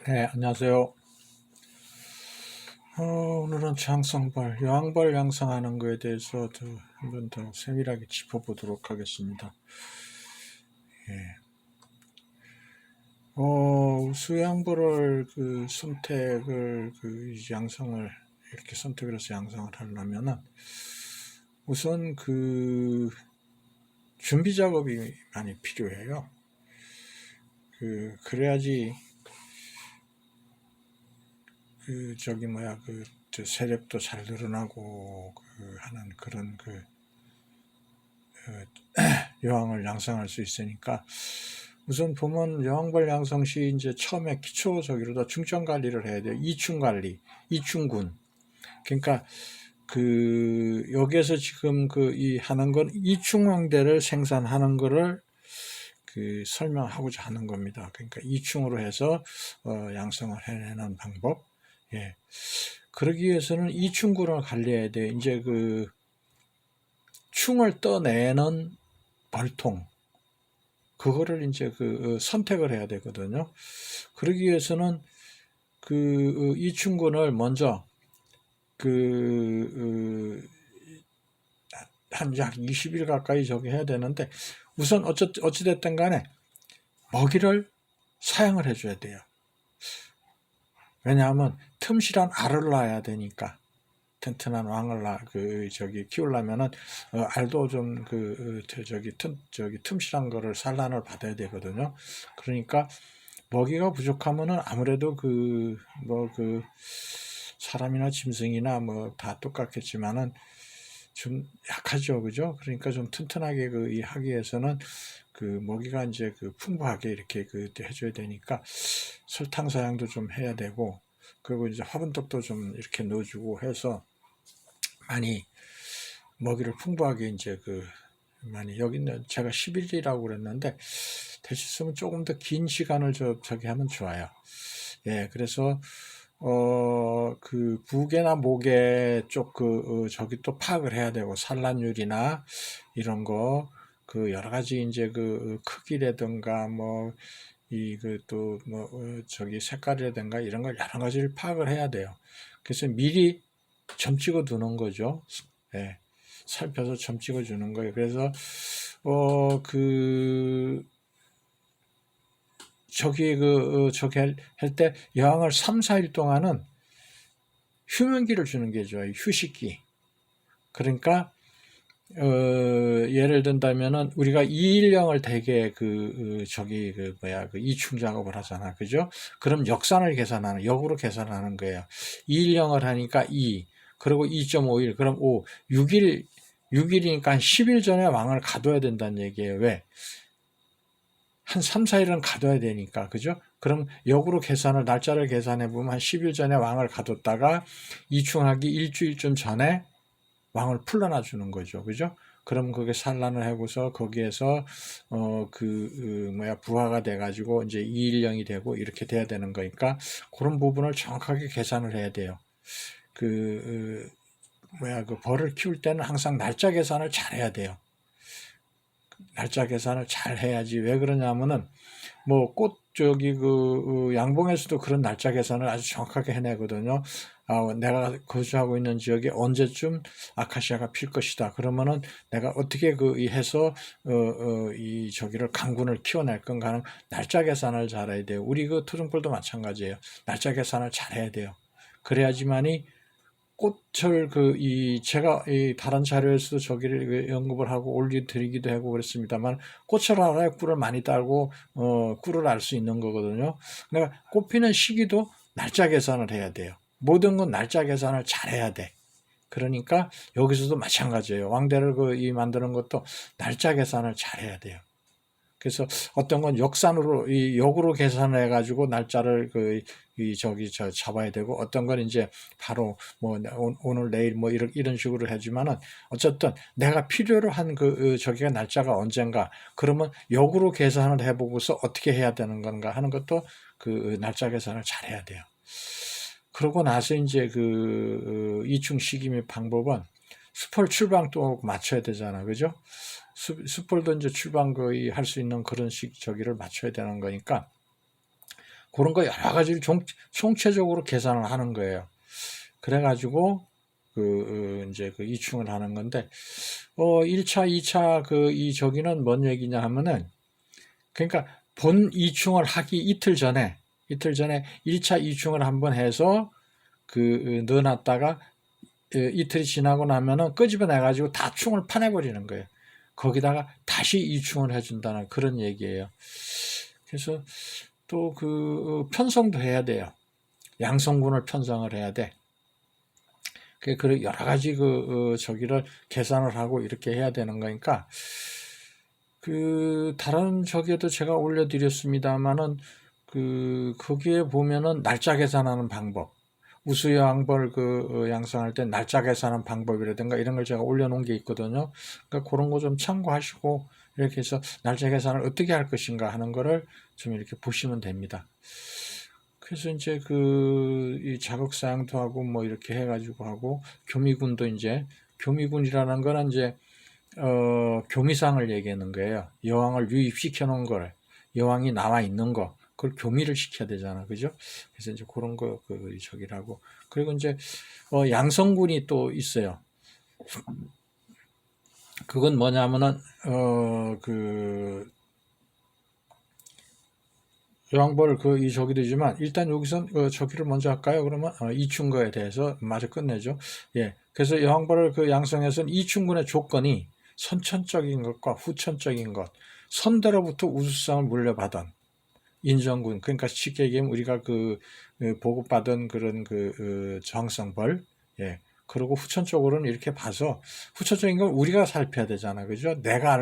네, 안녕하세요. 오늘은 장성벌, 여왕벌 양성하는 거에 대해서 한 번 더 세밀하게 짚어보도록 하겠습니다. 예. 수양벌을 선택을, 양성을, 이렇게 선택을 해서 양성을 하려면은 우선 준비 작업이 많이 필요해요. 그래야지 세력도 잘 늘어나고 하는 그런 여왕을 양성할 수 있으니까 우선 보면 여왕벌 양성 시 이제 처음에 기초 저기로다 중점 관리를 해야 돼요. 이충 관리, 이충군. 그러니까 여기에서 지금 이 하는 건 이충왕대를 생산하는 거를 설명하고자 하는 겁니다. 그러니까 이충으로 해서 양성을 해내는 방법. 예. 그러기 위해서는 이충군을 관리해야 돼. 이제 충을 떠내는 벌통. 그거를 이제 선택을 해야 되거든요. 그러기 위해서는 이충군을 먼저 한 약 20일 가까이 저기 해야 되는데 우선 어찌됐든 간에 먹이를 사양을 해줘야 돼요. 왜냐하면 틈실한 알을 낳아야 되니까. 튼튼한 왕을 키우려면은 알도 좀 틈실한 거를 산란을 받아야 되거든요. 그러니까 먹이가 부족하면은 아무래도 사람이나 짐승이나 뭐 다 똑같겠지만은 좀 약하죠, 그죠? 그러니까 좀 튼튼하게 하기 위해서는 먹이가 이제 풍부하게 이렇게 해줘야 되니까 설탕 사양도 좀 해야 되고, 그리고 이제 화분떡도 좀 이렇게 넣어주고 해서 많이 먹이를 풍부하게 이제 많이 여기는 제가 10일이라고 그랬는데 될 수 있으면 조금 더 긴 시간을 저기 하면 좋아요. 예, 그래서 부계나 모계 쪽 저기 또 파악을 해야 되고 산란율이나 이런 거 여러 가지 이제 크기라든가 뭐 저기 색깔이라든가 이런 걸 여러 가지를 파악을 해야 돼요. 그래서 미리 점 찍어 두는 거죠. 예, 살펴서 점 찍어 주는 거예요. 그래서 저기 할 때 여왕을 3, 4일 동안은 휴면기를 주는 게 좋아요. 휴식기. 그러니까 예를 든다면은 우리가 2일령을 대개 이충 작업을 하잖아. 그죠? 그럼 역으로 계산하는 거예요. 2일령을 하니까 2, 그리고 2.5일, 그럼 5, 6일이니까 한 10일 전에 왕을 가둬야 된다는 얘기예요. 왜? 한 3, 4일은 가둬야 되니까. 그죠? 그럼 역으로 날짜를 계산해 보면 한 10일 전에 왕을 가뒀다가 이충하기 일주일쯤 전에 왕을 풀러놔 주는 거죠. 그죠? 그럼 그게 산란을 하고서 거기에서 부화가 돼 가지고 이제 2일령이 되고 이렇게 돼야 되는 거니까 그런 부분을 정확하게 계산을 해야 돼요. 벌을 키울 때는 항상 날짜 계산을 잘 해야 돼요. 날짜 계산을 잘 해야지. 왜 그러냐면은 양봉에서도 그런 날짜 계산을 아주 정확하게 해내거든요. 내가 거주하고 있는 지역에 언제쯤 아카시아가 필 것이다. 그러면은 내가 어떻게 해서 저기를 강군을 키워낼 건가 하는 날짜 계산을 잘해야 돼요. 우리 토종벌도 마찬가지예요. 날짜 계산을 잘해야 돼요. 그래야지만이 꽃을 제가 다른 자료에서도 저기를 언급을 하고 올려드리기도 하고 그랬습니다만 꽃을 알아야 꿀을 많이 따고 꿀을 알 수 있는 거거든요. 그러니까 꽃 피는 시기도 날짜 계산을 해야 돼요. 모든 건 날짜 계산을 잘 해야 돼. 그러니까 여기서도 마찬가지예요. 왕대를 만드는 것도 날짜 계산을 잘 해야 돼요. 그래서 어떤 건 역으로 계산을 해가지고 날짜를 잡아야 되고 어떤 건 이제 바로 오늘 내일 이런 식으로 하지만은 어쨌든 내가 필요로 한 저기가 날짜가 언젠가 그러면 역으로 계산을 해보고서 어떻게 해야 되는 건가 하는 것도 날짜 계산을 잘 해야 돼요. 그러고 나서 이제 이충 시기 및 방법은 수펄 출방도 맞춰야 되잖아. 그죠? 수펄도 이제 출방 할 수 있는 그런 저기를 맞춰야 되는 거니까 그런 거 여러 가지를 총체적으로 계산을 하는 거예요. 그래가지고 이제 그 이충을 하는 건데 1차, 2차 이 저기는 뭔 얘기냐 하면은 그러니까 본 이충을 하기 이틀 전에 1차 이충을 한번 해서 넣어놨다가 이틀이 지나고 나면은 끄집어내 가지고 다 충을 파내버리는 거예요. 거기다가 다시 이충을 해준다는 그런 얘기예요. 그래서 또 편성도 해야 돼요. 양성분을 편성을 해야 돼. 그 여러 가지 저기를 계산을 하고 이렇게 해야 되는 거니까 다른 저기에도 제가 올려드렸습니다만은 거기에 보면은 날짜 계산하는 방법, 우수여왕벌 양성할 때 날짜 계산하는 방법이라든가 이런 걸 제가 올려놓은 게 있거든요. 그러니까 그런 거 좀 참고하시고 이렇게 해서 날짜 계산을 어떻게 할 것인가 하는 거를 좀 이렇게 보시면 됩니다. 그래서 이제 이 자극사양도 하고 뭐 이렇게 해가지고 하고 교미군도 이제 교미군이라는 거는 이제 교미상을 얘기하는 거예요. 여왕을 유입시켜 놓은 걸 여왕이 나와 있는 거 그걸 교미를 시켜야 되잖아, 그죠? 그래서 이제 그런 거 저기라고 그리고 이제 양성군이 또 있어요. 그건 뭐냐면은 여왕벌 이 저기 되지만 일단 여기선 저기를 먼저 할까요? 그러면 이충거에 대해서 마저 끝내죠. 예. 그래서 여왕벌을 양성해서는 이충군의 조건이 선천적인 것과 후천적인 것, 선대로부터 우수성을 물려받은 인정군. 그러니까 쉽게 얘기하면 우리가 보급받은 그런 저항성벌, 예. 그리고 후천적으로는 이렇게 봐서 후천적인 건 우리가 살펴야 되잖아, 그죠? 내가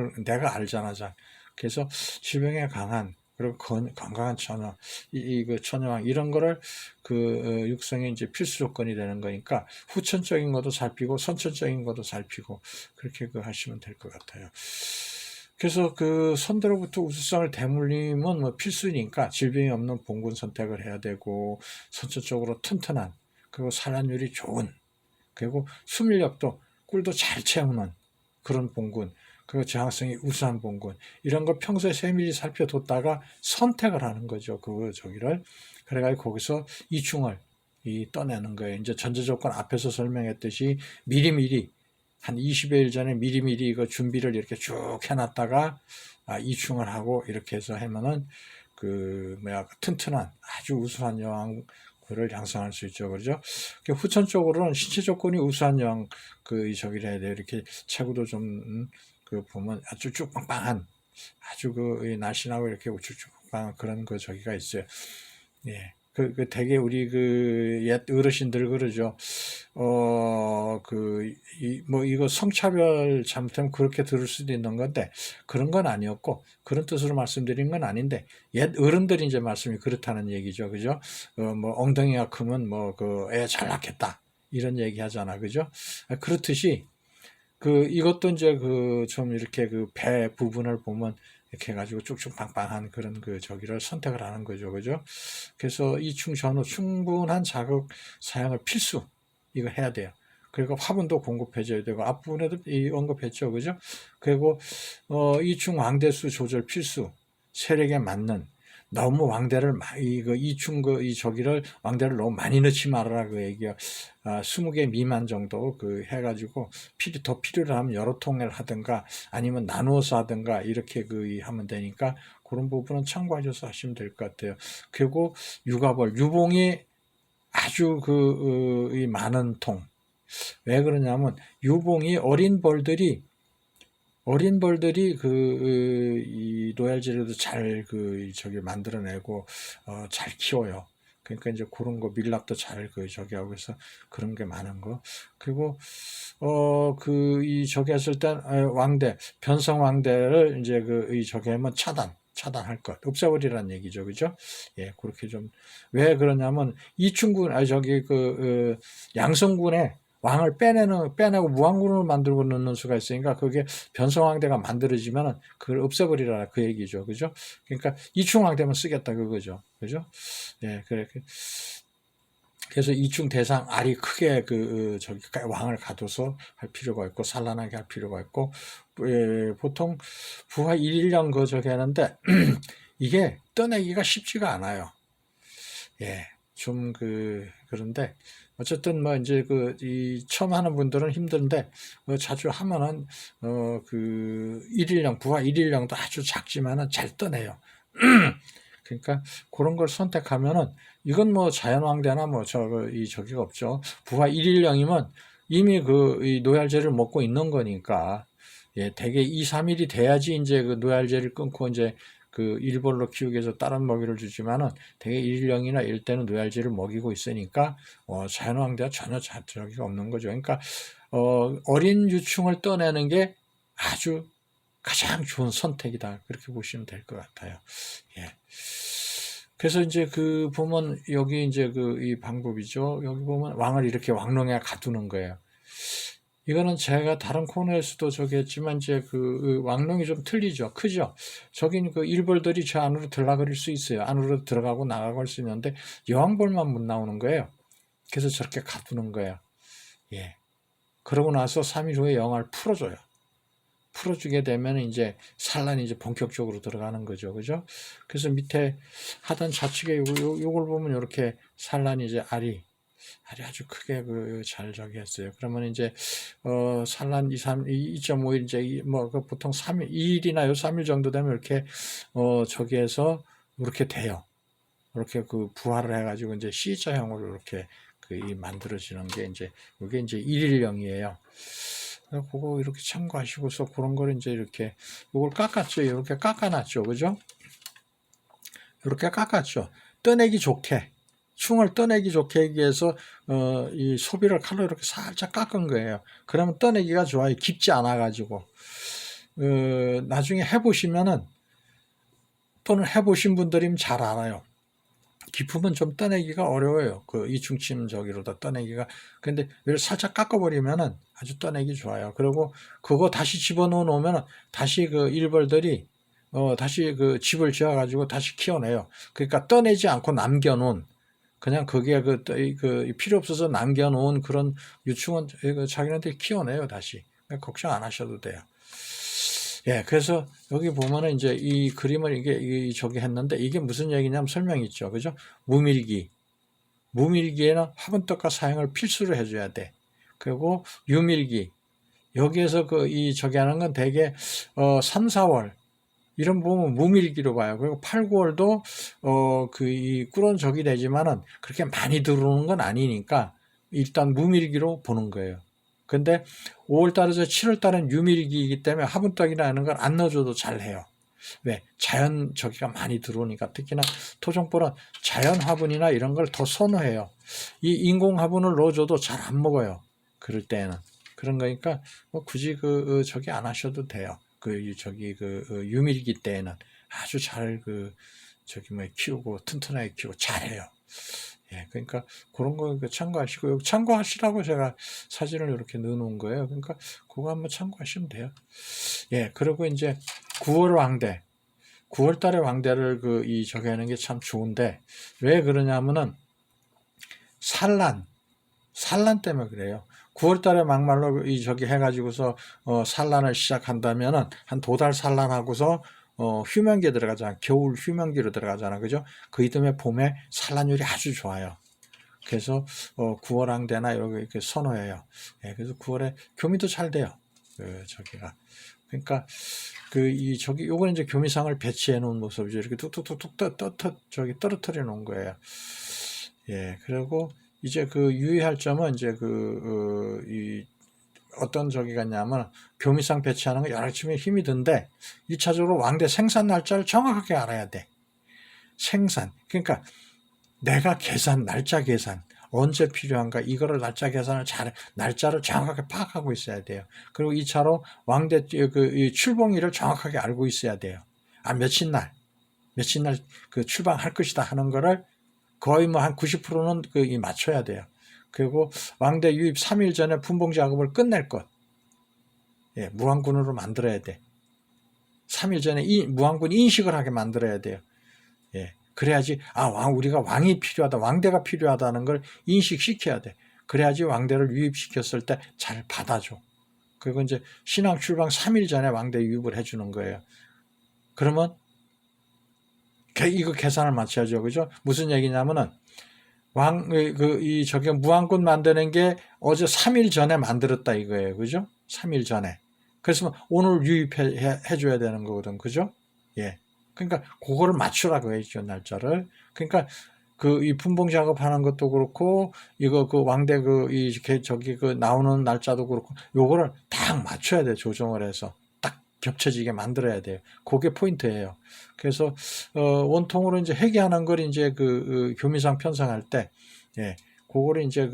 알잖아, 자. 그래서 질병에 강한 그리고 건강한 처녀, 처녀왕 이런 거를 육성의 이제 필수 조건이 되는 거니까 후천적인 것도 살피고 선천적인 것도 살피고 그렇게 하시면 될 것 같아요. 그래서 선대로부터 우수성을 대물림은 뭐 필수니까 질병이 없는 봉군 선택을 해야 되고 선천적으로 튼튼한 그리고 산란율이 좋은 그리고 수밀력도 꿀도 잘 채우는 그런 봉군 그리고 저항성이 우수한 봉군 이런 거 평소에 세밀히 살펴뒀다가 선택을 하는 거죠. 저기를 그래가지고 거기서 이충을 떠내는 거예요. 이제 전제조건 앞에서 설명했듯이 미리미리 한 20여일 전에 미리미리 이거 준비를 이렇게 쭉 해놨다가 이충을 하고 이렇게 해서 하면은 튼튼한 아주 우수한 여왕을 양성할 수 있죠. 그렇죠? 후천 쪽으로는 신체 조건이 우수한 여왕 저기를 해야 돼요. 이렇게 체구도 좀 보면 아주 쭉 빵빵한 아주 날씬하고 이렇게 우쭉쭉빵 그런 저기가 있어요. 예. 되게 우리 옛 어르신들 그러죠. 이거 성차별 잘못하면 그렇게 들을 수도 있는 건데, 그런 건 아니었고, 그런 뜻으로 말씀드린 건 아닌데, 옛 어른들이 이제 말씀이 그렇다는 얘기죠. 그죠? 엉덩이가 크면 애 잘 낳겠다. 이런 얘기 하잖아. 그죠? 그렇듯이, 이것도 이제 좀 이렇게 배 부분을 보면, 이렇게 해가지고 쭉쭉 빵빵한 그런 저기를 선택을 하는 거죠. 그죠? 그래서 이충 전후 충분한 자극 사용을 필수, 이거 해야 돼요. 그리고 화분도 공급해줘야 되고, 앞부분에도 언급했죠. 그죠? 그리고, 이충 왕대수 조절 필수, 세력에 맞는, 너무 왕대를, 이충 저기를, 왕대를 너무 많이 넣지 말아라. 그 얘기야. 20개 미만 정도 해가지고 더 필요로 하면 여러 통을 하든가 아니면 나누어서 하든가 이렇게 하면 되니까 그런 부분은 참고하셔서 하시면 될 것 같아요. 그리고 육아벌, 유봉이 아주 많은 통. 왜 그러냐면 유봉이 어린 벌들이 이 로얄 젤리도 잘 저기 만들어내고 잘 키워요. 그러니까 이제 그런 거 밀랍도 잘 저기 하고 해서 그런 게 많은 거. 그리고 저기 했을 땐 왕대 변성 왕대를 이제 저기 하면 차단할 것 없애버리라는 얘기죠. 그죠? 예, 그렇게 좀 왜 그러냐면 이충군 양성군에 왕을 빼내고 무왕군을 만들고 넣는 수가 있으니까 그게 변성왕대가 만들어지면 그걸 없애버리라 그 얘기죠. 그죠? 그러니까 이충왕대만 쓰겠다 그거죠. 그죠? 예, 그래서 이충 대상 알이 크게 저기 왕을 가둬서 할 필요가 있고 산란하게 할 필요가 있고 보통 부하 1년 저기 하는데 이게 떠내기가 쉽지가 않아요. 예, 좀 그런데 어쨌든 뭐 이제 이 처음 하는 분들은 힘든데 자주 하면은 일일령 부하 일일령도 아주 작지만은 잘 떠내요. 그러니까 그런 걸 선택하면은 이건 뭐 자연왕대나 뭐 저기가 없죠. 부하 일일령이면 이미 이 노얄제를 먹고 있는 거니까 예, 대개 2, 3일이 돼야지 이제 그 노얄제를 끊고 이제 일벌로 키우기 위해서 다른 먹이를 주지만은 대개 일령이나 이럴 때는 노얄제를 먹이고 있으니까 자연왕대가 전혀 저기가 없는 거죠. 그러니까 어린 유충을 떠내는 게 아주 가장 좋은 선택이다. 그렇게 보시면 될 것 같아요. 예. 그래서 이제 보면 여기 이제 이 방법이죠. 여기 보면 왕을 이렇게 왕릉에 가두는 거예요. 이거는 제가 다른 코너에서도 저기 했지만 이제 왕릉이 좀 틀리죠. 크죠. 저긴 일벌들이 저 안으로 들어가릴 수 있어요. 안으로 들어가고 나가고 할 수 있는데 여왕벌만 못 나오는 거예요. 그래서 저렇게 가두는 거예요. 예. 그러고 나서 3일 후에 영화를 풀어줘요. 풀어주게 되면 이제 산란이 이제 본격적으로 들어가는 거죠. 그죠? 그래서 밑에 하단 좌측에 요걸 보면 이렇게 산란이 이제 알이 아주 크게 잘 저기 했어요. 그러면 이제 산란 2.5일 이제 뭐 보통 3일 2일이나 3일 정도 되면 이렇게 저기에서 이렇게 돼요. 이렇게 부화를 해가지고 이제 C자형으로 이렇게 만들어지는 게 이제 이게 이제 일일령이에요. 그거 이렇게 참고하시고서 그런 거를 이제 이렇게 이걸 깎았죠. 이렇게 깎아놨죠. 그죠? 이렇게 깎았죠. 떠내기 좋게 충을 떠내기 좋게 하기 위해서 이 소비를 칼로 이렇게 살짝 깎은 거예요. 그러면 떠내기가 좋아요. 깊지 않아 가지고 나중에 해보시면은 또는 해보신 분들이면 잘 알아요. 깊으면 좀 떠내기가 어려워요. 이충침 저기로다 떠내기가. 근데 이걸 살짝 깎아버리면은 아주 떠내기 좋아요. 그리고 그거 다시 집어넣어 놓으면 다시 일벌들이 다시 집을 지어가지고 다시 키워내요. 그러니까 떠내지 않고 남겨놓은 그냥 그게 필요 없어서 남겨놓은 그런 유충은 자기네들이 키워내요 다시. 그러니까 걱정 안 하셔도 돼요. 예, 그래서 여기 보면은 이제 이 그림을 저기 했는데 이게 무슨 얘기냐면 설명이 있죠. 그죠? 무밀기. 무밀기에는 화분떡과 사용을 필수로 해줘야 돼. 그리고 유밀기. 여기에서 저기 하는 건 대개 3, 4월. 이런 보면 무밀기로 봐요. 그리고 8, 9월도 이 꿀은 적이 되지만은 그렇게 많이 들어오는 건 아니니까 일단 무밀기로 보는 거예요. 근데 5월달에서 7월달은 유밀기이기 때문에 화분떡이나 하는 걸 안 넣어줘도 잘 해요. 왜? 자연 저기가 많이 들어오니까 특히나 토종벌은 자연 화분이나 이런 걸 더 선호해요. 이 인공 화분을 넣어줘도 잘 안 먹어요. 그럴 때는. 그런 거니까 뭐 굳이 저기 안 하셔도 돼요. 유밀기 때에는 아주 잘 저기 키우고 튼튼하게 키우고 잘해요. 예, 그러니까 그런 거 참고하시고 참고하시라고 제가 사진을 이렇게 넣어놓은 거예요. 그러니까 그거 한번 참고하시면 돼요. 예, 그리고 이제 9월 왕대, 9월 달에 왕대를 저기 하는 게 참 좋은데 왜 그러냐면은 산란 때문에 그래요. 9월 달에 막말로 저기 해가지고서 산란을 시작한다면은 한 2달 산란하고서 휴면기에 들어가잖아. 겨울 휴면기로 들어가잖아. 그죠? 그 이듬해 봄에 산란율이 아주 좋아요. 그래서 9월 왕대나 이렇게 선호해요. 예, 그래서 9월에 교미도 잘 돼요. 저기가. 그러니까 요거는 이제 교미상을 배치해 놓은 모습이죠. 이렇게 툭툭툭툭 저기 떨어뜨려 놓은 거예요. 예, 그리고 이제 유의할 점은 이제 어떤 저기 같냐면 교미상 배치하는 거 여러 치면 힘이 든데 1차적으로 왕대 생산 날짜를 정확하게 알아야 돼. 생산. 그러니까 내가 날짜 계산. 언제 필요한가 이거를 날짜를 정확하게 파악하고 있어야 돼요. 그리고 2차로 왕대 출봉일을 정확하게 알고 있어야 돼요. 며칠 날 출방할 것이다 하는 거를 거의 뭐 한 90%는 맞춰야 돼요. 그리고 왕대 유입 3일 전에 분봉 작업을 끝낼 것. 예, 무왕군으로 만들어야 돼. 3일 전에 무왕군 인식을 하게 만들어야 돼요. 예, 그래야지 우리가 왕이 필요하다, 왕대가 필요하다는 걸 인식시켜야 돼. 그래야지 왕대를 유입시켰을 때 잘 받아줘. 그리고 이제 신앙 출방 3일 전에 왕대 유입을 해주는 거예요. 그러면 이거 계산을 맞춰야죠. 그죠? 무슨 얘기냐면은, 저게 무왕군 만드는 게 어제 3일 전에 만들었다 이거예요. 그죠? 3일 전에. 그래서 오늘 유입해 줘야 되는 거거든. 그죠? 예. 그러니까 그거를 맞추라고 해야죠. 날짜를. 그러니까 이 분봉 작업하는 것도 그렇고, 이거 왕대 저기 나오는 날짜도 그렇고, 요거를 딱 맞춰야 돼. 조정을 해서. 딱 겹쳐지게 만들어야 돼요. 그게 포인트예요. 그래서, 원통으로 이제 회계하는 걸 이제 교미상 편성할 때, 예, 그거를 이제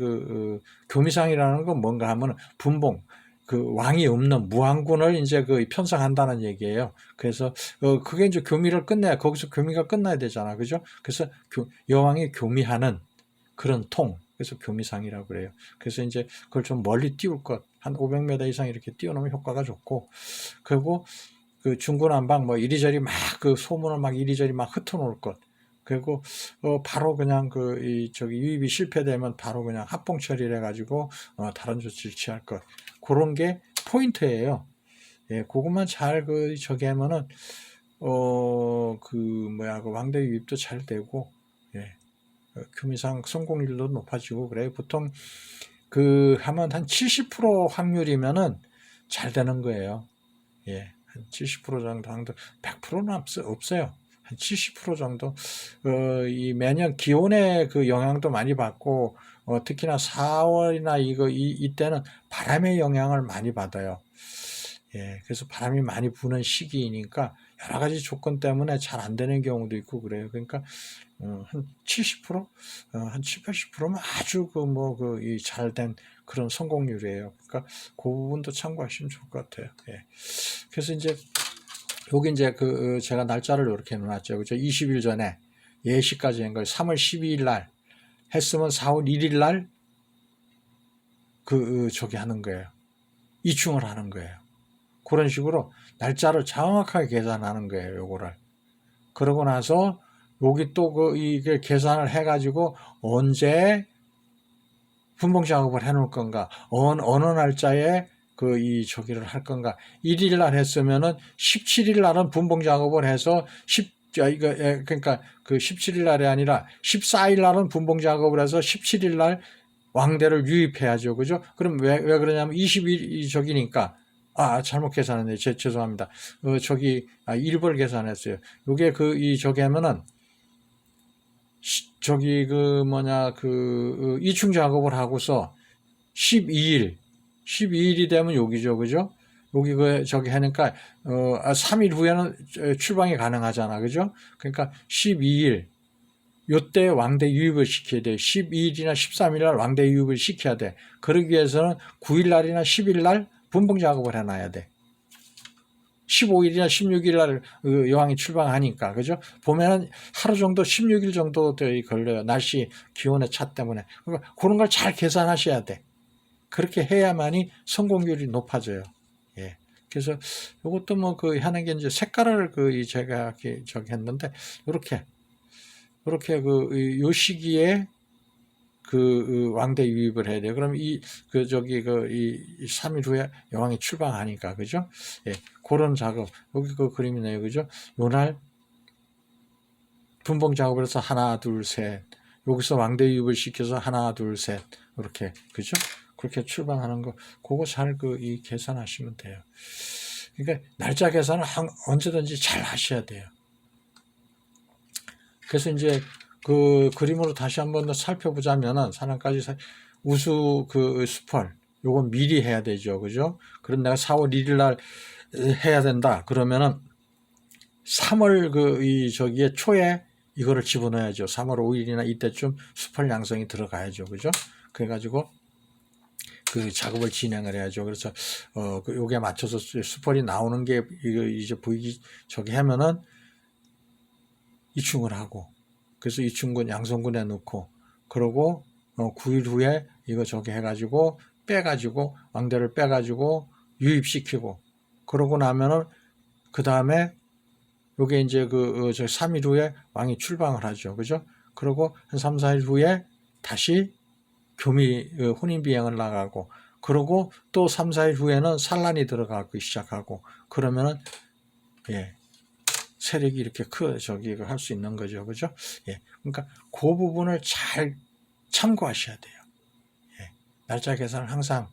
교미상이라는 건 뭔가 하면 분봉, 왕이 없는 무왕군을 이제 편성한다는 얘기예요. 그래서 그게 이제 교미를 끝내야 거기서 교미가 끝나야 되잖아, 그죠? 그래서 여왕이 교미하는 그런 통, 그래서 교미상이라고 그래요. 그래서 이제 그걸 좀 멀리 띄울 것, 한 500m 이상 이렇게 띄워놓으면 효과가 좋고, 그리고 중구난방 뭐 이리저리 막 소문을 막 이리저리 막 흩어놓을 것. 그리고 바로 그냥 저기 유입이 실패되면 바로 그냥 합봉 처리를 해가지고 다른 조치를 취할 것. 그런 게 포인트예요. 예, 그것만 잘 저기 하면은 왕대 유입도 잘 되고, 예, 교미상 성공률도 높아지고 그래요. 보통 하면 한 70% 확률이면은 잘 되는 거예요. 예, 한 70% 정도, 100%는 없어요. 한 70% 정도. 이 매년 기온의 영향도 많이 받고, 특히나 4월이나 이때는 바람의 영향을 많이 받아요. 예, 그래서 바람이 많이 부는 시기이니까 여러 가지 조건 때문에 잘 안 되는 경우도 있고 그래요. 그러니까, 한 70%? 한 7, 80%면 아주 잘된 그런 성공률이에요. 그러니까 그 부분도 참고하시면 좋을 것 같아요. 예. 그래서 이제 여기 이제 제가 날짜를 이렇게 해놨죠. 그죠? 20일 전에 예시까지 한 걸 3월 12일 날 했으면 4월 1일 날 저기 하는 거예요. 이충을 하는 거예요. 그런 식으로 날짜를 정확하게 계산하는 거예요. 요거를. 그러고 나서 여기 또 이게 계산을 해가지고 언제 분봉 작업을 해놓을 건가, 어느 날짜에 저기를 할 건가. 1일 날 했으면은 17일 날은 분봉 작업을 해서 그러니까 17일 날이 아니라 14일 날은 분봉 작업을 해서 17일 날 왕대를 유입해야죠. 그죠? 그럼 왜 그러냐면 20일 저기니까, 잘못 계산했네. 죄송합니다. 일벌 계산했어요. 요게 저기 하면은, 저기 이충 작업을 하고서 12일이 되면 여기죠. 그죠? 여기 저기 하니까 3일 후에는 출방이 가능하잖아. 그죠? 그러니까 12일 요때 왕대 유입을 시켜야 돼. 12일이나 13일 날 왕대 유입을 시켜야 돼. 그러기 위해서는 9일 날이나 10일 날 분봉 작업을 해놔야 돼. 15일이나 16일 날 여왕이 출방하니까, 그죠? 보면은 하루 정도, 16일 정도 걸려요. 날씨, 기온의 차 때문에. 그러니까 그런 걸 잘 계산하셔야 돼. 그렇게 해야만이 성공률이 높아져요. 예. 그래서 이것도 하는 게 이제 색깔을 제가 저기 했는데, 요렇게 요 시기에 왕대 유입을 해야 돼요. 그럼 이 3일 후에 여왕이 출방하니까, 그죠? 예, 그런 작업. 여기 그림이네요. 그죠? 요날 분봉 작업을 해서 하나, 둘, 셋. 여기서 왕대 유입을 시켜서 하나, 둘, 셋. 이렇게, 그죠? 그렇게 출방하는 거, 그거 잘 계산하시면 돼요. 그러니까 날짜 계산은 언제든지 잘 하셔야 돼요. 그래서 이제 그림으로 다시 한번 더 살펴보자면은, 산안까지 우수 수펄, 요건 미리 해야 되죠. 그죠? 그럼 내가 4월 1일 날 해야 된다. 그러면은 3월 저기에 초에 이거를 집어넣어야죠. 3월 5일이나 이때쯤 수펄 양성이 들어가야죠. 그죠? 그래가지고 작업을 진행을 해야죠. 그래서 요게 맞춰서 수펄이 나오는 게 이제 보이기 저기 하면은 이충을 하고, 그래서 이충군 양성군에 넣고, 그러고 9일 후에 이거 저기 해가지고 빼가지고 왕대를 빼가지고 유입시키고, 그러고 나면은 그 다음에 요게 이제 3일 후에 왕이 출방을 하죠. 그죠? 그러고 한 3, 4일 후에 다시 교미 혼인 비행을 나가고, 그러고 또 3, 4일 후에는 산란이 들어가기 시작하고, 그러면은 예, 세력이 이렇게 할 수 있는 거죠. 그죠? 예. 그러니까 그 부분을 잘 참고하셔야 돼요. 예. 날짜 계산을 항상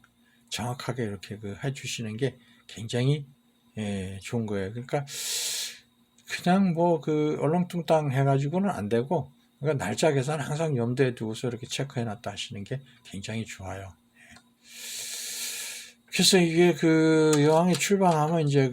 정확하게 이렇게 해주시는 게 굉장히 좋은 거예요. 그러니까 그냥 얼렁뚱땅 해가지고는 안 되고, 그러니까 날짜 계산 항상 염두에 두고서 이렇게 체크해 놨다 하시는 게 굉장히 좋아요. 그래서 이게 여왕이 출방하면 이제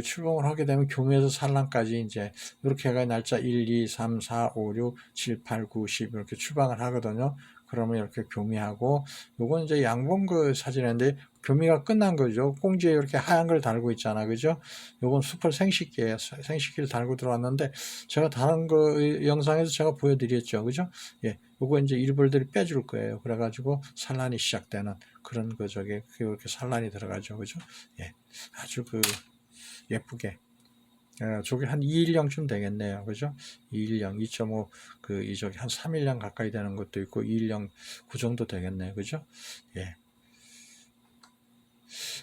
출봉을 하게 되면 교미에서 산란까지 이제 이렇게 해가 날짜 1, 2, 3, 4, 5, 6, 7, 8, 9, 10 이렇게 출방을 하거든요. 그러면 이렇게 교미하고, 요건 이제 양봉 사진인데 교미가 끝난 거죠. 꽁지에 이렇게 하얀 걸 달고 있잖아. 그죠? 요건 수풀 생식기예요. 생식기를 달고 들어왔는데, 제가 다른 영상에서 제가 보여드렸죠. 그죠? 예. 요거 이제 일벌들이 빼줄 거예요. 그래가지고 산란이 시작되는 그런 이렇게 산란이 들어가죠. 그죠? 예. 아주 예쁘게. 저게 한 2일령쯤 되겠네요. 그죠? 2일령, 2.5, 한 3일령 가까이 되는 것도 있고, 2일령 그 정도 되겠네요. 그죠? 예.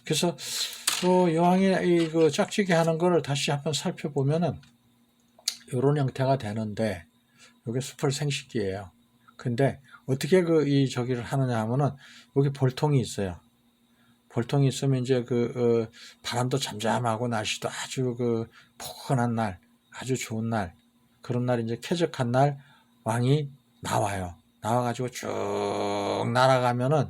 그래서, 여왕이 짝짓기 하는 거를 다시 한번 살펴보면은, 요런 형태가 되는데, 요게 수풀 생식기예요. 근데, 어떻게 저기를 하느냐 하면은, 여기 볼통이 있어요. 볼통이 있으면 이제 바람도 잠잠하고 날씨도 아주 포근한 날, 아주 좋은 날, 그런 날 이제 쾌적한 날 왕이 나와요. 나와가지고 쭉 날아가면은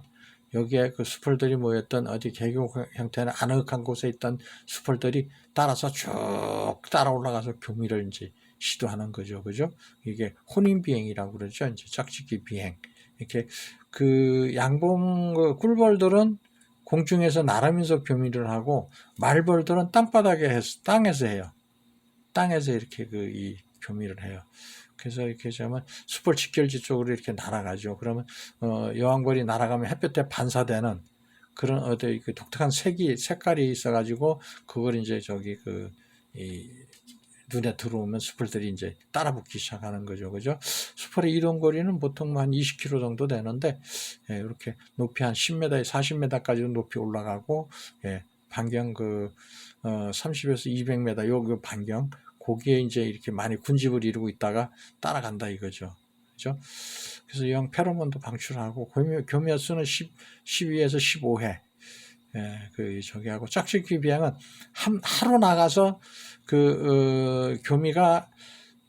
여기에 수풀들이 모였던 어디 계곡 형태는 아늑한 곳에 있던 수풀들이 따라서 쭉 따라 올라가서 교미를 이제 시도하는 거죠. 그죠? 이게 혼인비행이라고 그러죠. 이제 짝짓기 비행. 이렇게 양봉 꿀벌들은 공중에서 날아면서 교미를 하고, 말벌들은 땅에서 해요. 땅에서 이렇게 이 교미를 해요. 그래서 이렇게 하면 숯불 직결지 쪽으로 이렇게 날아가죠. 그러면 여왕벌이 날아가면 햇볕에 반사되는 그런 어떤 독특한 색깔이 있어가지고, 그걸 이제 이 눈에 들어오면 수풀들이 이제 따라붙기 시작하는 거죠. 그죠? 수풀의 이동거리는 보통 한 20km 정도 되는데, 예, 이렇게 높이 한 10m, 40m까지도 높이 올라가고, 예, 반경 30에서 200m, 요 반경, 거기에 이제 이렇게 많이 군집을 이루고 있다가 따라간다 이거죠. 그죠? 그래서 영 페로몬도 방출하고, 교미의 수는 12에서 15회. 예, 하고, 짝짓기 비행은 하루 나가서 교미가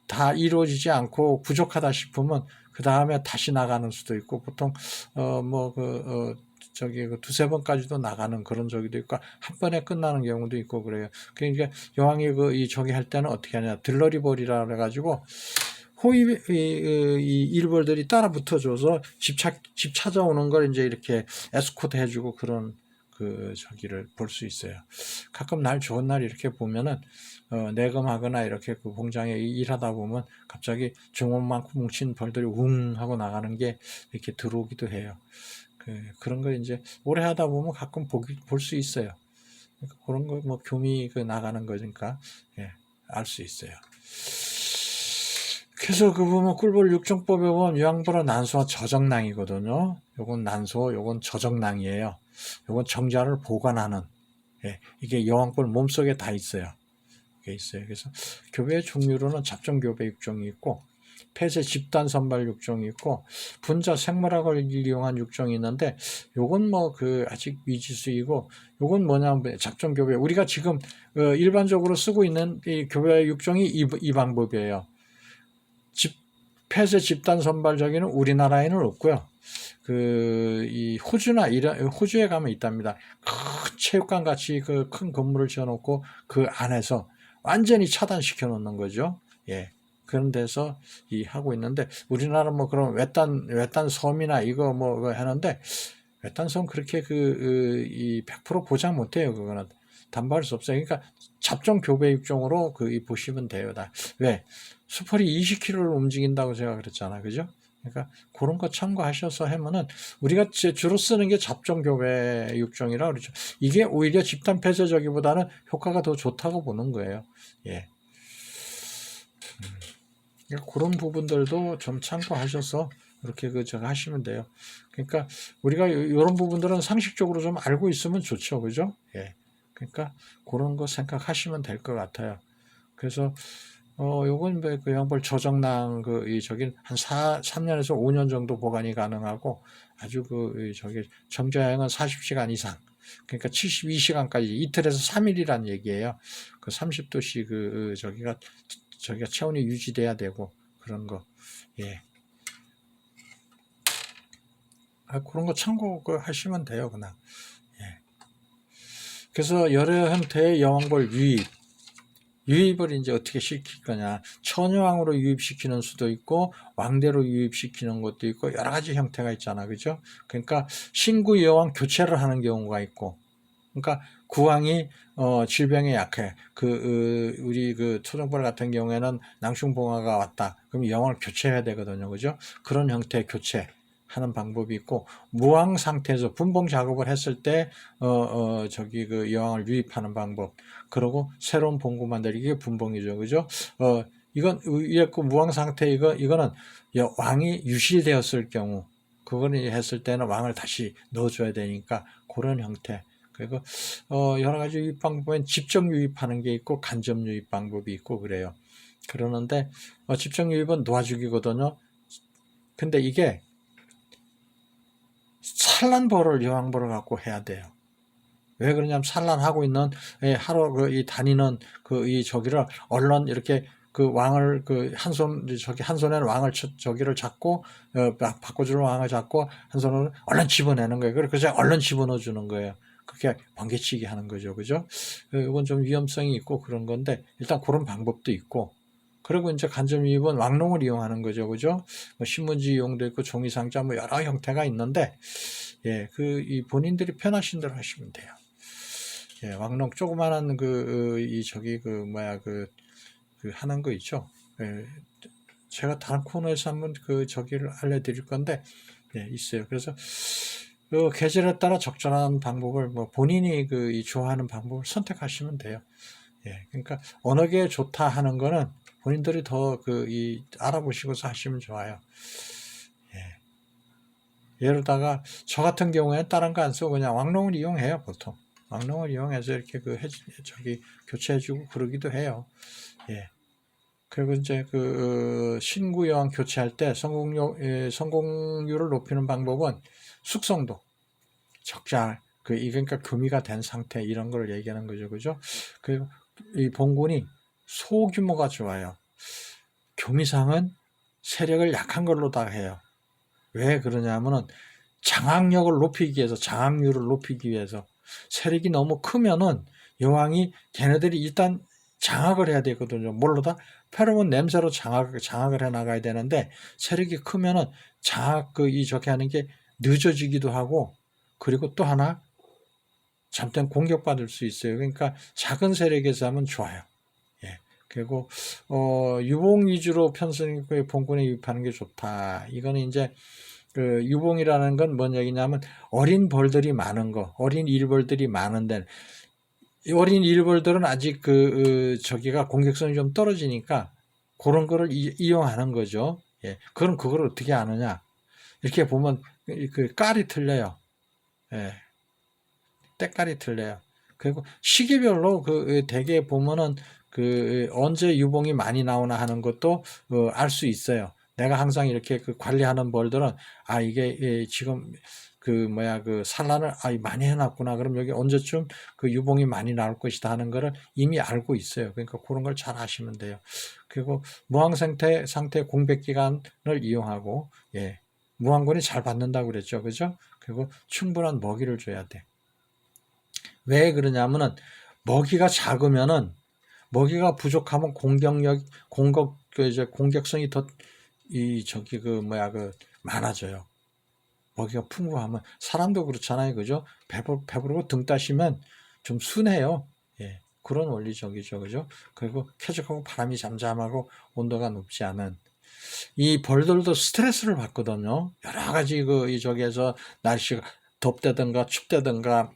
다 이루어지지 않고 부족하다 싶으면 그 다음에 다시 나가는 수도 있고, 보통 두세 번까지도 나가는 그런 적도 있고, 한 번에 끝나는 경우도 있고 그래요. 그러니까 여왕이 저기 할 때는 어떻게 하냐, 들러리벌이라 그래가지고 이 일벌들이 따라 붙어줘서 집 찾아오는 걸 이제 이렇게 에스코트 해주고, 그런 저기를 볼 수 있어요. 가끔 날 좋은 날 이렇게 보면은 내검하거나 이렇게 공장에 일하다 보면 갑자기 주먹만큼 뭉친 벌들이 웅 하고 나가는 게 이렇게 들어오기도 해요. 그런 거 이제 오래 하다 보면 가끔 볼 수 있어요. 그런 거 교미 나가는 거니까, 예, 알 수 있어요. 그래서 보면 꿀벌 육정법에 보면 유황벌은 난소와 저정낭이거든요. 요건 난소, 요건 저정낭이에요. 요건 정자를 보관하는, 예, 이게 여왕벌 몸속에 다 있어요. 이게 있어요. 그래서 교배 종류로는 잡종교배 육종이 있고, 폐쇄 집단 선발 육종이 있고, 분자 생물학을 이용한 육종이 있는데, 요건 아직 미지수이고, 요건 뭐냐면 잡종교배, 우리가 지금 일반적으로 쓰고 있는 이 교배 육종이 이 방법이에요. 폐쇄 집단 선발저기는 우리나라에는 없고요. 이 호주에 가면 있답니다. 큰 체육관 같이 큰 건물을 지어놓고 그 안에서 완전히 차단시켜 놓는 거죠. 예. 그런 데서 하고 있는데, 우리나라 그런 외딴 섬이나 이거 하는데, 외딴 섬 그렇게 100% 보장 못 해요. 그거는 담보할 수 없어요. 그러니까 잡종 교배 육종으로 보시면 돼요. 왜? 수풀이 20km를 움직인다고 제가 그랬잖아. 그죠? 그러니까 그런 거 참고하셔서 하면은, 우리가 주로 쓰는 게 잡종 교배 육종이라 그러죠. 이게 오히려 집단 폐쇄적이보다는 효과가 더 좋다고 보는 거예요. 예. 그러니까 그런 부분들도 좀 참고하셔서 이렇게 하시면 돼요. 그러니까 우리가 이런 부분들은 상식적으로 좀 알고 있으면 좋죠. 그죠? 예. 그러니까 그런 거 생각하시면 될 것 같아요. 그래서 요건 그 영양볼 저정량 저기 한 3년에서 5년 정도 보관이 가능하고 아주 저기 정자량은 40시간 이상. 그러니까 72시간까지 이틀에서 3일이란 얘기예요. 그 30도씨 저기가 체온이 유지돼야 되고 그런 거. 예. 그런 거 참고 하시면 돼요, 그냥. 예. 그래서 여러 형태의 여왕벌 유입을 이제 어떻게 시킬 거냐. 처녀왕으로 유입시키는 수도 있고, 왕대로 유입시키는 것도 있고, 여러 가지 형태가 있잖아. 그죠? 그러니까, 신구 여왕 교체를 하는 경우가 있고, 그러니까, 구왕이, 질병에 약해. 우리 토종벌 같은 경우에는 낭충봉화가 왔다. 그럼 여왕을 교체해야 되거든요. 그죠? 그런 형태의 교체. 하는 방법이 있고, 무왕 상태에서 분봉 작업을 했을 때, 여왕을 유입하는 방법. 그리고 새로운 봉구 만들기 분봉이죠. 그죠? 이건, 이랬고, 무왕 상태, 이거는 왕이 유실되었을 경우, 그거는 했을 때는 왕을 다시 넣어줘야 되니까, 그런 형태. 그리고, 여러 가지 유입 방법엔 직접 유입하는 게 있고, 간접 유입 방법이 있고, 그래요. 그러는데, 직접 유입은 놓아주기거든요. 근데 이게, 산란벌을 여왕벌을 갖고 해야 돼요. 왜 그러냐면 산란하고 있는 하루 이 다니는 이 저기를 얼른 이렇게 왕을 한 손에는 왕을 저기를 잡고 바꿔주는 왕을 잡고 한 손으로 얼른 집어내는 거예요. 그래서 얼른 집어넣어 주는 거예요. 그렇게 번개치기 하는 거죠, 그죠? 이건 좀 위험성이 있고 그런 건데 일단 그런 방법도 있고. 그리고 이제 간접 유입은 왕농을 이용하는 거죠, 그죠? 뭐 신문지 이용도 있고 종이상자 뭐 여러 형태가 있는데, 예, 이 본인들이 편하신 대로 하시면 돼요. 예, 왕농 조그만한 하는 거 있죠. 예, 제가 다른 코너에서 한번 저기를 알려드릴 건데, 예, 있어요. 그래서 계절에 따라 적절한 방법을 뭐 본인이 좋아하는 방법을 선택하시면 돼요. 예, 그러니까 어느 게 좋다 하는 거는 본인들이 더 알아보시고서 하시면 좋아요. 예. 예로다가 저 같은 경우에는 다른 거 안 쓰고 그냥 왕농을 이용해요, 보통. 왕농을 이용해서 이렇게 교체해주고 그러기도 해요. 예. 그리고 이제 신구 여왕 교체할 때 성공률을 높이는 방법은 숙성도, 적잘, 그러니까 금이가 된 상태 이런 걸 얘기하는 거죠, 그죠? 그리고 이 봉군이 소규모가 좋아요. 교미상은 세력을 약한 걸로 다 해요. 왜 그러냐면은 장악력을 높이기 위해서, 장악률을 높이기 위해서 세력이 너무 크면은 여왕이 걔네들이 일단 장악을 해야 되거든요. 뭘로다? 페로몬 냄새로 장악을 해 나가야 되는데 세력이 크면은 저렇게 하는 게 늦어지기도 하고 그리고 또 하나 잠깐 공격받을 수 있어요. 그러니까 작은 세력에서 하면 좋아요. 예. 그리고 유봉 위주로 봉군에 유입하는 게 좋다. 이거는 이제 유봉이라는 건 뭔 얘기냐면 어린 벌들이 많은 거, 어린 일벌들이 많은데 어린 일벌들은 아직 저기가 공격성이 좀 떨어지니까 그런 거를 이용하는 거죠. 예. 그걸 어떻게 아느냐? 이렇게 보면 깔이 틀려요. 예. 때깔이 틀려요. 그리고 시기별로 대개 보면은 언제 유봉이 많이 나오나 하는 것도 알 수 있어요. 내가 항상 이렇게 관리하는 벌들은 이게 지금 산란을 많이 해놨구나. 그럼 여기 언제쯤 유봉이 많이 나올 것이다 하는 거를 이미 알고 있어요. 그러니까 그런 걸 잘 하시면 돼요. 그리고 무항 상태 공백 기간을 이용하고 예. 무항군이 잘 받는다고 그랬죠. 그죠? 그리고 충분한 먹이를 줘야 돼. 왜 그러냐면은 먹이가 작으면은 먹이가 부족하면 공격성이 더 많아져요. 먹이가 풍부하면 사람도 그렇잖아요, 그죠? 배부르고 등 따시면 좀 순해요. 예, 그런 원리적이죠, 그죠? 그리고 쾌적하고 바람이 잠잠하고 온도가 높지 않은 이 벌들도 스트레스를 받거든요. 여러 가지 저기에서 날씨가 덥다든가 춥다든가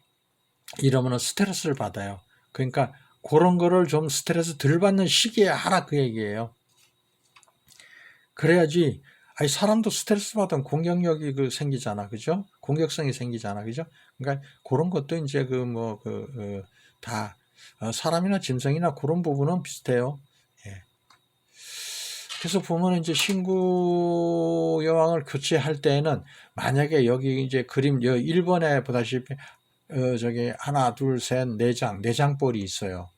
이러면 스트레스를 받아요. 그러니까 그런 거를 좀 스트레스 덜 받는 시기에 하라 그 얘기예요. 그래야지 사람도 스트레스 받으면 공격력이 생기잖아. 그죠? 공격성이 생기잖아. 그죠? 그러니까 그런 것도 이제 다 사람이나 짐승이나 그런 부분은 비슷해요. 그래서 보면 이제 신구 여왕을 교체할 때에는 만약에 여기 이제 그림 1번에 보다시피 저기 하나, 둘, 셋, 네 장 볼이 있어요.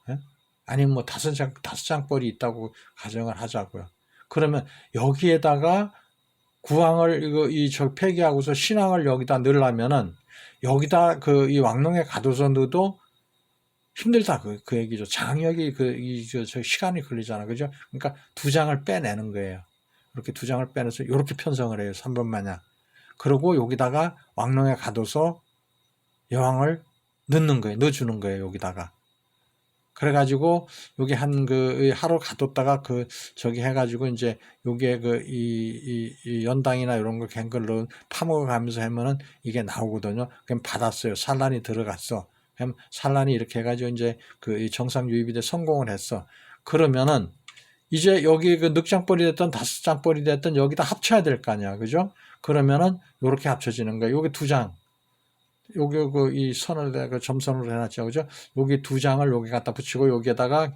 예? 아니면 뭐 다섯 장 볼이 있다고 가정을 하자고요. 그러면 여기에다가 구왕을 저 폐기하고서 신왕을 여기다 넣으려면은 여기다 이 왕릉에 가둬서 넣어도 힘들다 그 얘기죠. 장력이 저 시간이 걸리잖아, 그죠? 그러니까 두 장을 빼내는 거예요. 이렇게 두 장을 빼내서 이렇게 편성을 해요. 3번 마냥. 그리고 여기다가 왕릉에 가둬서 여왕을 넣는 거예요. 넣어주는 거예요. 여기다가. 그래가지고 여기 하루 가뒀다가 저기 해가지고 이제 요게 이 연당이나 이런 거 갱글로 파먹어가면서 하면은 이게 나오거든요. 그럼 받았어요. 산란이 들어갔어. 그럼 산란이 이렇게 해가지고 이제 이 정상 유입이 돼 성공을 했어. 그러면은 이제 여기 늑장벌이 됐든 다섯 장벌이 됐든 여기다 합쳐야 될 거 아니야, 그죠? 그러면은 요렇게 합쳐지는 거예요. 요게 두 장. 요게 이 선을 내가 점선으로 해놨죠, 그죠? 여기 두 장을 여기 갖다 붙이고 여기에다가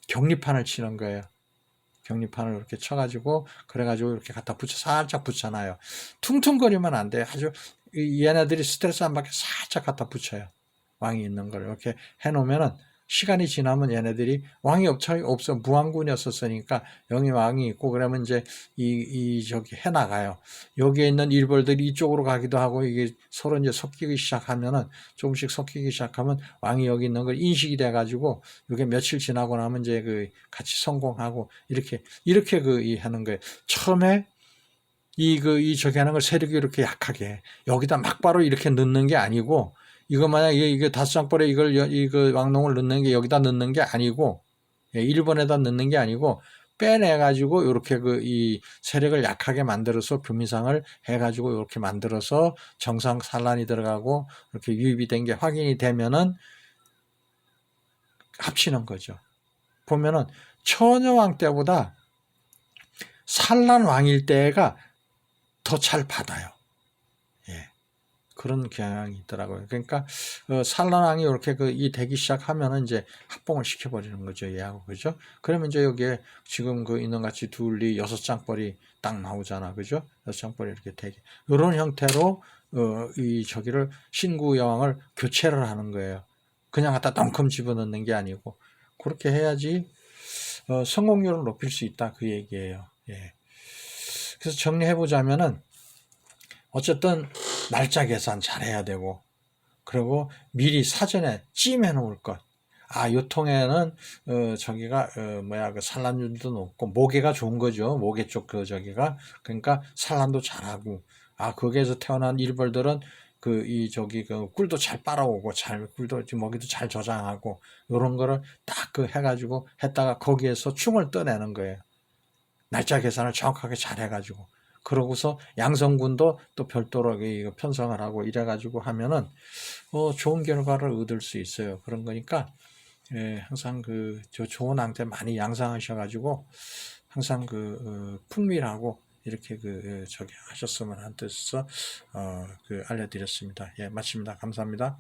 격리판을 치는 거예요. 격리판을 이렇게 쳐가지고 그래가지고 이렇게 갖다 살짝 붙여놔요. 퉁퉁거리면 안 돼요. 아주 얘네들이 스트레스 안 받게 살짝 갖다 붙여요. 왕이 있는 걸 이렇게 해놓으면은 시간이 지나면 얘네들이 왕이 없어 무왕군이었었으니까 여기 왕이 있고 그러면 이제 저기 해나가요. 여기에 있는 일벌들이 이쪽으로 가기도 하고 이게 서로 이제 섞이기 시작하면은 조금씩 섞이기 시작하면 왕이 여기 있는 걸 인식이 돼가지고 이게 며칠 지나고 나면 이제 같이 성공하고 이렇게 하는 거예요. 처음에 저기 하는 걸 세력이 이렇게 약하게 여기다 막바로 이렇게 넣는 게 아니고 이거 만약 이게 다섯 장벌에 이거 왕농을 넣는 게 여기다 넣는 게 아니고 1번에다 넣는 게 아니고 빼내가지고 이렇게 이 세력을 약하게 만들어서 교미상을 해가지고 이렇게 만들어서 정상 산란이 들어가고 이렇게 유입이 된 게 확인이 되면은 합치는 거죠. 보면은 처녀왕 때보다 산란왕일 때가 더 잘 받아요. 예. 그런 경향이 있더라고요. 그러니까 산란왕이 이렇게 되기 시작하면은 이제 합봉을 시켜버리는 거죠, 얘하고, 그죠? 그러면 이제 여기에 지금 이놈같이 둘이 6장벌이 딱 나오잖아, 그죠? 6장벌이 이렇게 되게 이런 형태로 저기를 신구 여왕을 교체를 하는 거예요. 그냥 갖다 덩큼 집어넣는 게 아니고 그렇게 해야지 성공률을 높일 수 있다 그 얘기예요. 예. 그래서 정리해 보자면은 어쨌든 날짜 계산 잘 해야 되고 그리고 미리 사전에 찜해 놓을 것. 요 통에는 저기가 산란율도 높고 모계가 좋은 거죠. 모계 쪽 저기가 그러니까 산란도 잘하고 거기에서 태어난 일벌들은 꿀도 잘 빨아오고 꿀도 먹이도 잘 저장하고 요런 거를 딱 해가지고 했다가 거기에서 충을 떠내는 거예요. 날짜 계산을 정확하게 잘 해가지고 그러고서 양성군도 또 별도로 편성을 하고 이래가지고 하면은 좋은 결과를 얻을 수 있어요. 그런 거니까 항상 저 좋은 앙태 많이 양상하셔가지고 항상 풍밀하고 이렇게 저기 하셨으면 하는 뜻에서 알려드렸습니다. 예, 마칩니다. 감사합니다.